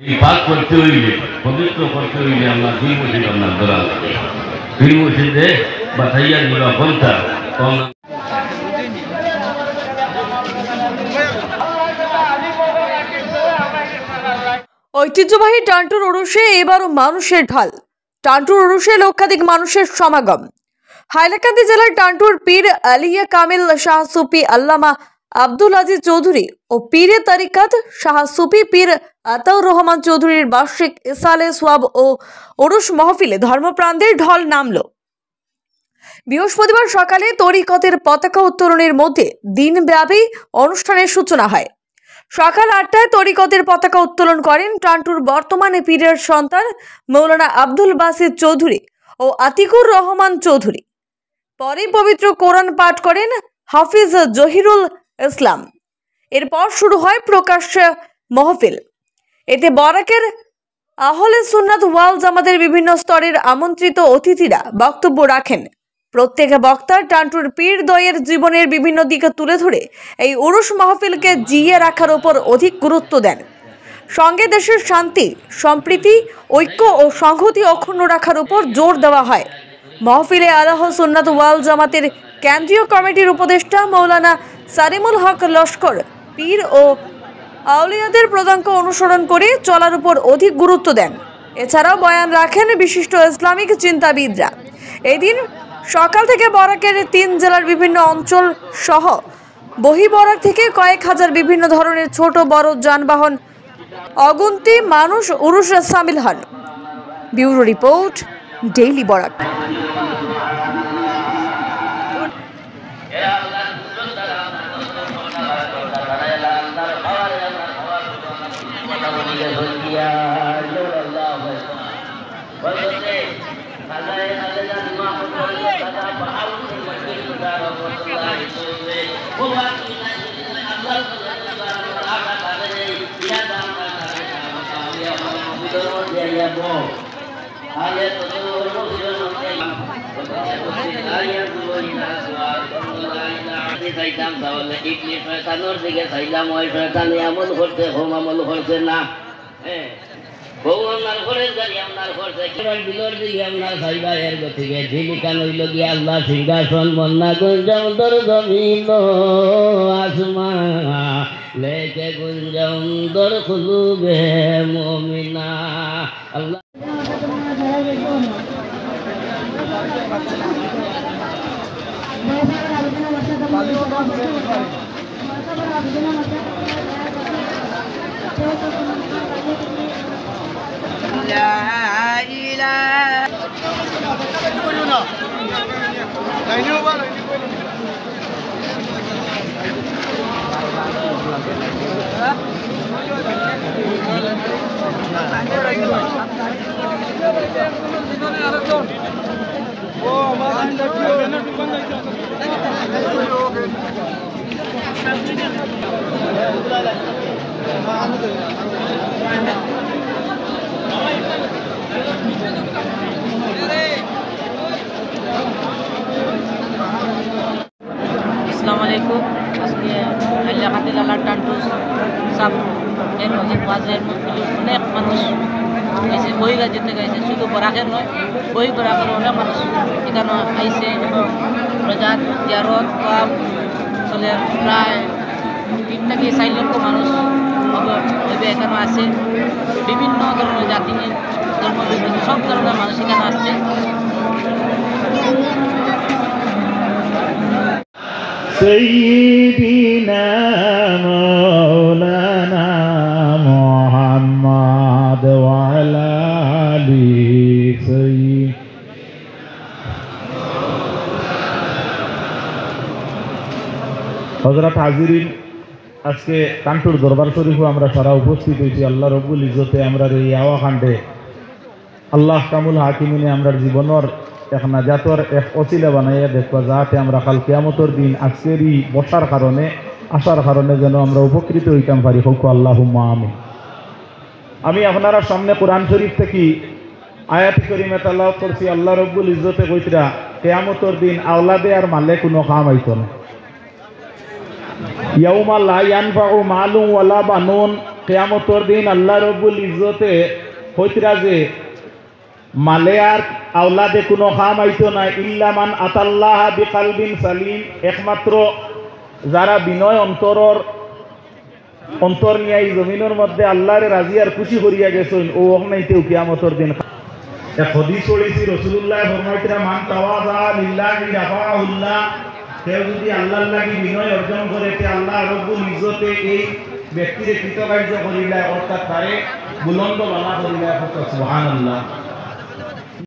এই পাক করতে হইলে পবিত্র করতে হইলে আল্লাহ দুই মসজিদ আপনার ধরা লাগে। দুই মসজিদে বাতাইয়া দিবা বলতা ঐতিহ্যবাহী টান্টুর উরুষে এবারও মানুষের ঢল। টান্টুর উরুষে লক্ষাধিক মানুষের সমাগম। হাইলাকান্দি জেলার টান্টুর পীর আলিয়া কামিল শাহ সুফি আল্লামা আব্দুল আজিজ চৌধুরী ও পীরে তারিকাত শাহ সুফি পীর আতাউর রহমান চৌধুরীর বার্ষিক ইসালে সোয়াব ও উরুষ মহফিলে ধর্মপ্রাণদের ঢল নামল। বৃহস্পতিবার সকালে তরিকতের পতাকা উত্তোলনের মধ্যে দিনব্যাপী অনুষ্ঠানের সূচনা হয়। সকাল 8টায় তরিকতের পতাকা উত্তোলন করেন টান্টুর বর্তমানে পীরের সন্তান মৌলানা আব্দুল বাসিত চৌধুরী ও আতিকুর রহমান চৌধুরী। পরে পবিত্র কোরআন পাঠ করেন হাফিজ জহিরুল ইসলাম। এরপর শুরু হয় প্রকাশ্য মহফিল। এতে বরাকের আহলে সুন্নাত ওয়াল জামাতের বিভিন্ন স্তরের আমন্ত্রিত অতিথিরা বক্তব্য রাখেন। প্রত্যেক বক্তা টান্টুর পীর দ্বয়ের জীবনের বিভিন্ন দিকে তুলে ধরে এই উরুষ মাহফিলকে জিইয়ে রাখার উপর অধিক গুরুত্ব দেন। সঙ্গে দেশের শান্তি, সম্প্রীতি, ঐক্য ও সংহতি অক্ষুণ্ণ রাখার উপর জোর দেওয়া হয়। মাহফিলে আহলে সুন্নাত ওয়াল জামাতের কেন্দ্রীয় কমিটির উপদেষ্টা মৌলানা সারিমুল হক লস্কর পীর ও আউলিয়াদের পদাঙ্ক অনুসরণ করে চলার উপর অধিক গুরুত্ব দেন। এছাড়াও বয়ান রাখেন বিশিষ্ট ইসলামিক চিন্তাবিদরা। এদিন সকাল থেকে বরাকের 3 জেলার বিভিন্ন অঞ্চল সহ বহিবরাক থেকে কয়েক হাজার বিভিন্ন ধরনের ছোট বড় যানবাহন অগুন্তি মানুষ উরুষে সামিল হন। Bureau report, daily Barak. তাহলে ইডলি শয়তানোর দিকে চাইলাম, ওই শয়তানি আমল করছে, হোম আমল করছে না। হ্যাঁ, বউ আপনার ঘরে যাই আপনার করছে বিলর দিকে আপনার চাইবা। এর গতিকে জীবিকা নইল গিয়ে আল্লাহ সিংহাসন বন্যা গুঞ্জম দর জমিন আসমা লেকে গুঞ্জম দর খুলুবে মুমিনা। আল্লাহ আসসালামাইকুম। আজকে হাইলাকান্দি জেলার টান্টু সাব এর মাঝে অনেক মানুষ এসে বই রাজ্য থেকে এসে, শুধু বরাকের নয়, বই বরাকের অনেক মানুষ এখানে আইসে এবং প্রজাত জিয়ারত চলে। প্রায় 3 থেকে 4 লক্ষ মানুষ হবে এখানে আছে। বিভিন্ন ধরনের জাতি, ধর্ম, সব ধরনের মানুষ এখানে আসছে। سيدنا مولانا محمد وعلى آله سيدنا হযরত হাজিরিন, আজকে টান্টুর দরবার শরীফে আমরা সারা উপস্থিত হয়েছি। আল্লাহ রব্বুল ইজ্জতে আমরা এই আওয়াখান্ডে আল্লাহ কামুল হাকিমিনে আমরা জীবনের এক নাজাতর এক অচিলা বানাইয়া দেখবা, যাতে আমরা কাল কিয়ামতের দিন আজকেরই বসার কারণে আসার কারণে যেন আমরা উপকৃত হইতাম পারি। হোক আল্লাহুম্মা আমিন। আমি আপনারা সামনে কোরআন শরীফ থেকে আয়াত কারিমা তেলাওয়াত করছি। আল্লাহ রব্বুল ইজ্জতে কইতরা কিয়ামতের দিন আওলাদে আর মালে কোনো কাম আইতো না। ইয়াউমা লা ইয়ানফাউ মালুন ওয়ালা বানুন কিয়ামতের দিন আল্লাহ রব্বুল ইজ্জতে হইতরা যে মালে আর আওলাদে কোনো কাম আইতো না ইল্লা মান আতাল্লাহ বিকালবিন সালিম, একমাত্র যারা বিনয় অন্তর নিয়ে এই জমিনের মধ্যে আল্লাহরে রাজি আর খুশি করিয়া গেছেন ও নাইতেও কিয়ামতের দিন। এক হাদিস পড়েছি রাসূলুল্লাহ ফরমাইতরা মান তাওয়াযা লিল্লাহি রাফাহুল্লাহ, কেউ যদি আল্লাহর লাগি বিনয় অর্জন করে তে আল্লাহ রব্বুল ইজ্জতে এই ব্যক্তিরে কৃতকার্য করিলা, অর্থাৎ তারে বুলন্দ বানা করিলা। সুবহানাল্লাহ।